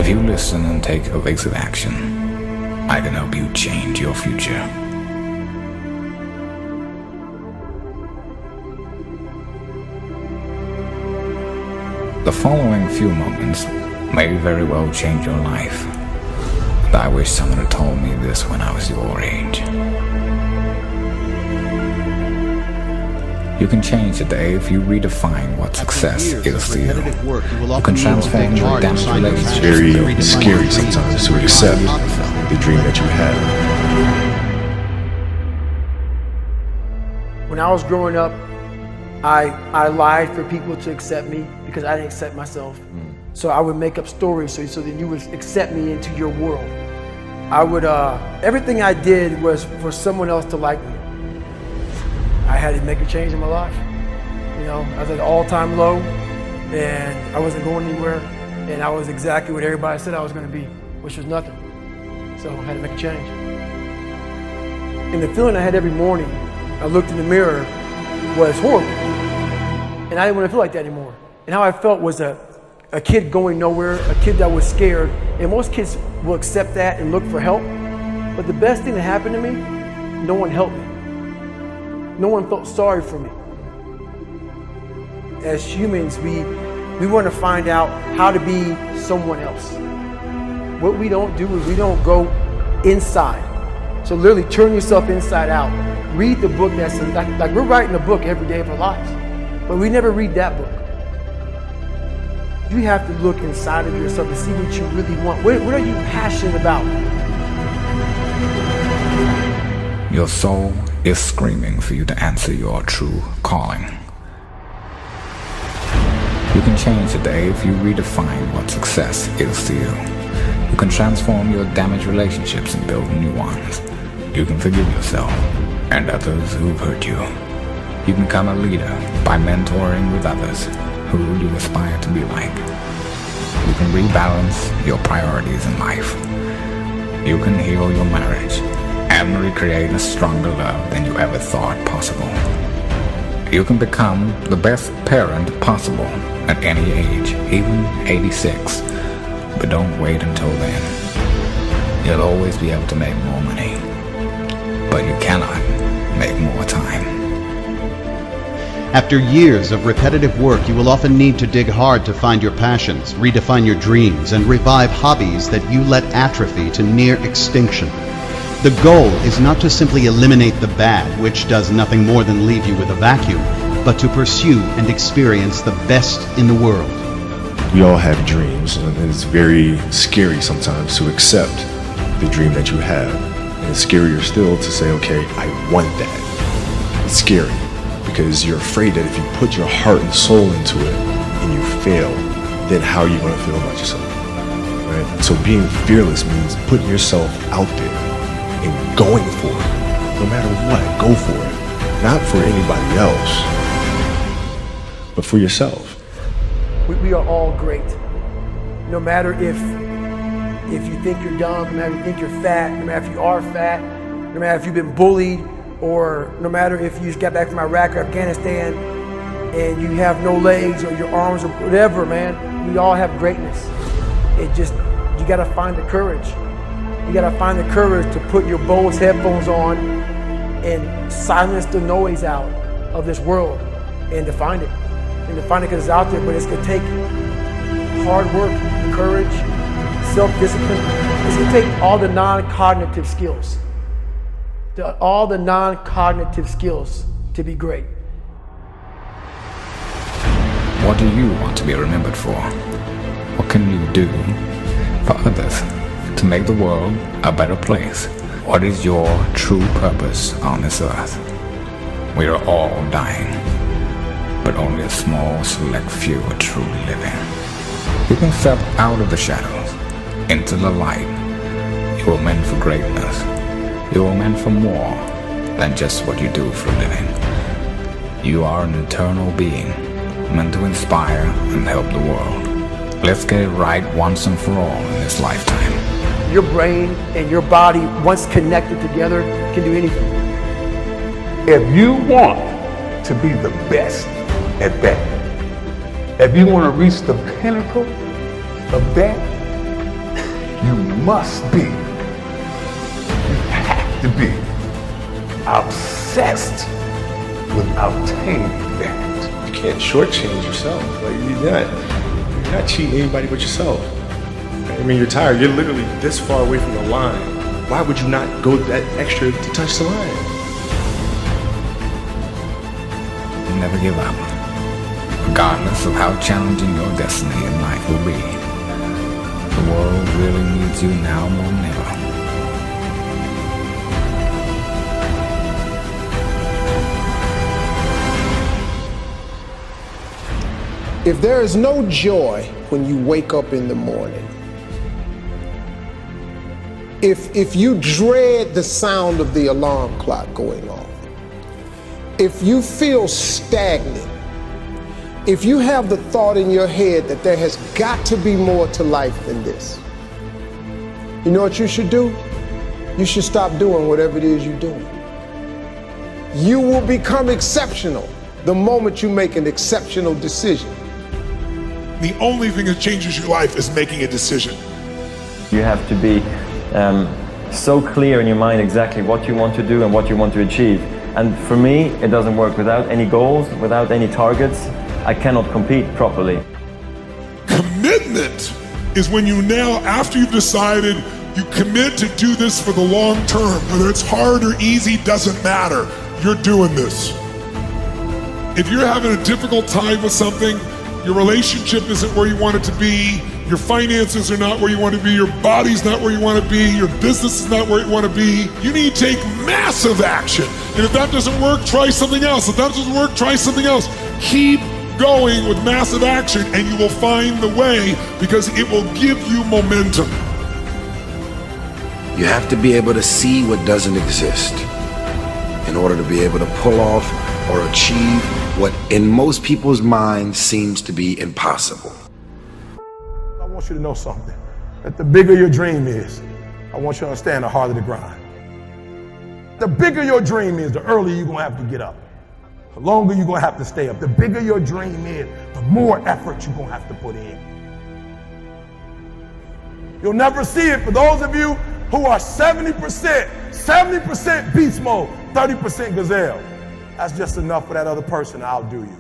you listen and take evasive action, I can help you change your future. The following few moments may very well change your life, and I wish someone had told me this when I was your age. You can change the day if you redefine what success is to you. You can transform your damaged relationships. It's very scary sometimes to accept the dream that you have. When I was growing up, I lied for people to accept me because I didn't accept myself. So I would make up stories so that you would accept me into your world. I would, everything I did was for someone else to like me. I had to make a change in my life. You know, I was at an all-time low and I wasn't going anywhere and I was exactly what everybody said I was gonna be, which was nothing. So I had to make a change. And the feeling I had every morning, I looked in the mirror, was horrible. And I didn't want to feel like that anymore. And how I felt was a kid going nowhere, a kid that was scared. And most kids will accept that and look for help. But the best thing that happened to me, no one helped me. No one felt sorry for me. As humans, we want to find out how to be someone else. What we don't do is we don't go inside. So literally turn yourself inside out. Read the book that's like we're writing a book every day of our lives, but we never read that book. You have to look inside of yourself to see what you really want. What are you passionate about? Your soul is screaming for you to answer your true calling. You can change the day if you redefine what success is to you. You can transform your damaged relationships and build new ones. You can forgive yourself and others who've hurt you. You can become a leader by mentoring with others who you aspire to be like. You can rebalance your priorities in life. You can heal your marriage and recreate a stronger love than you ever thought possible. You can become the best parent possible at any age, even 86. But don't wait until then. You'll always be able to make more money, but you cannot make more time. After years of repetitive work, you will often need to dig hard to find your passions, redefine your dreams, and revive hobbies that you let atrophy to near extinction. The goal is not to simply eliminate the bad, which does nothing more than leave you with a vacuum, but to pursue and experience the best in the world. We all have dreams, and it's very scary sometimes to accept the dream that you have. And it's scarier still to say, okay, I want that. It's scary because you're afraid that if you put your heart and soul into it and you fail, then how are you going to feel about yourself? Right? So being fearless means putting yourself out there and going for it. No matter what, go for it. Not for anybody else, but for yourself. We are all great. No matter if you think you're dumb, no matter if you think you're fat, no matter if you are fat, no matter if you've been bullied, or no matter if you just got back from Iraq or Afghanistan and you have no legs or your arms or whatever, man, we all have greatness. It just, you gotta find the courage. You gotta find the courage to put your Bose headphones on and silence the noise out of this world and to find it. And to find it because it's out there, but it's gonna take hard work, courage, self-discipline. It's gonna take all the non-cognitive skills. All the non-cognitive skills to be great. What do you want to be remembered for? What can you do for others to make the world a better place? What is your true purpose on this earth? We are all dying, but only a small select few are truly living. You can step out of the shadows into the light. You are meant for greatness. You are meant for more than just what you do for a living. You are an eternal being, meant to inspire and help the world. Let's get it right once and for all in this lifetime. Your brain and your body, once connected together, can do anything. If you want to be the best at that, if you want to reach the pinnacle of that, You must be, you have to be obsessed with obtaining that. You can't shortchange yourself. Like you're not cheating anybody but yourself. I mean, you're tired. You're literally this far away from the line. Why would you not go that extra to touch the line? Never give up, regardless of how challenging your destiny in life will be. The world really needs you now more than ever. If there is no joy when you wake up in the morning, if you dread the sound of the alarm clock going off, if you feel stagnant, if you have the thought in your head that there has got to be more to life than this, you know what you should do? You should stop doing whatever it is you're doing. You will become exceptional the moment you make an exceptional decision. The only thing that changes your life is making a decision. You have to be so clear in your mind exactly what you want to do and what you want to achieve. And for me, it doesn't work. Without any goals, without any targets, I cannot compete properly. Commitment is when you now, after you've decided, you commit to do this for the long term. Whether it's hard or easy, doesn't matter. You're doing this. If you're having a difficult time with something, your relationship isn't where you want it to be, your finances are not where you want to be, your body's not where you want to be, your business is not where you want to be, you need to take massive action. And if that doesn't work, try something else. If that doesn't work, try something else. Keep going with massive action and you will find the way, because it will give you momentum. You have to be able to see what doesn't exist in order to be able to pull off or achieve what in most people's minds seems to be impossible. I want you to know something, that the bigger your dream is, I want you to understand the harder the grind. The bigger your dream is, the earlier you're gonna have to get up. The longer you're gonna have to stay up. The bigger your dream is, the more effort you're gonna have to put in. You'll never see it for those of you who are 70% beast mode, 30% gazelle. That's just enough for that other person to outdo you.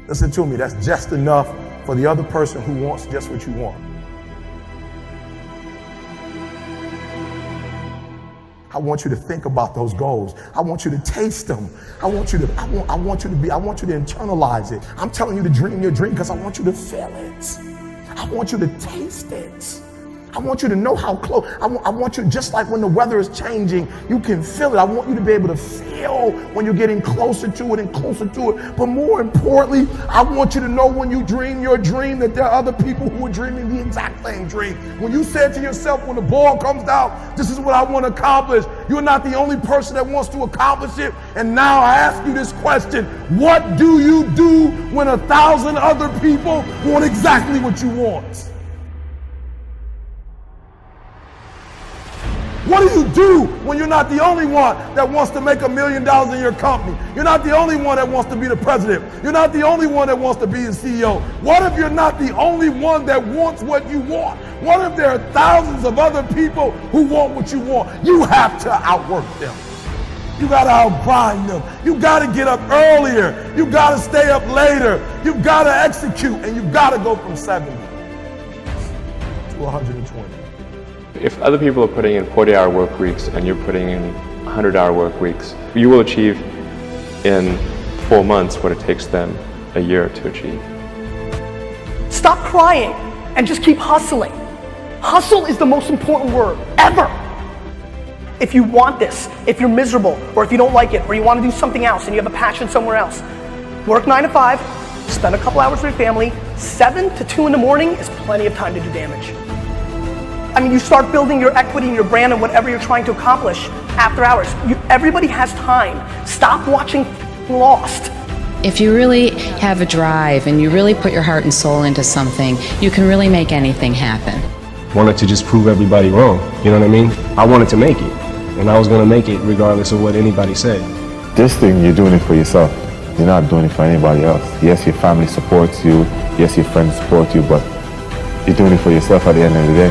Listen to me, that's just enough for the other person who wants just what you want. I want you to think about those goals. I want you to taste them. I want you to internalize it. I'm telling you to dream your dream because I want you to feel it. I want you to taste it. I want you to know how close. I want you, just like when the weather is changing, you can feel it. I want you to be able to feel when you're getting closer to it and closer to it. But more importantly, I want you to know when you dream your dream that there are other people who are dreaming the exact same dream. When you said to yourself, when the ball comes down, this is what I want to accomplish. You're not the only person that wants to accomplish it. And now I ask you this question: what do you do when 1,000 other people want exactly what you want? What do you do when you're not the only one that wants to make $1 million in your company? You're not the only one that wants to be the president. You're not the only one that wants to be the CEO. What if you're not the only one that wants what you want? What if there are thousands of other people who want what you want? You have to outwork them. You gotta outgrind them. You gotta get up earlier. You gotta stay up later. You gotta execute, and you gotta go from 70 to 120. If other people are putting in 40-hour work weeks and you're putting in 100-hour work weeks, you will achieve in 4 months what it takes them a year to achieve. Stop crying and just keep hustling. Hustle is the most important word ever. If you want this, if you're miserable, or if you don't like it, or you want to do something else and you have a passion somewhere else, work 9 to 5, spend a couple hours with your family. 7 to 2 in the morning is plenty of time to do damage. I mean, you start building your equity and your brand and whatever you're trying to accomplish after hours. Everybody has time. Stop watching Lost. If you really have a drive and you really put your heart and soul into something, you can really make anything happen. Wanted to just prove everybody wrong, you know what I mean? I wanted to make it, and I was gonna make it regardless of what anybody said. This thing, you're doing it for yourself. You're not doing it for anybody else. Yes, your family supports you. Yes, your friends support you, but you're doing it for yourself at the end of the day.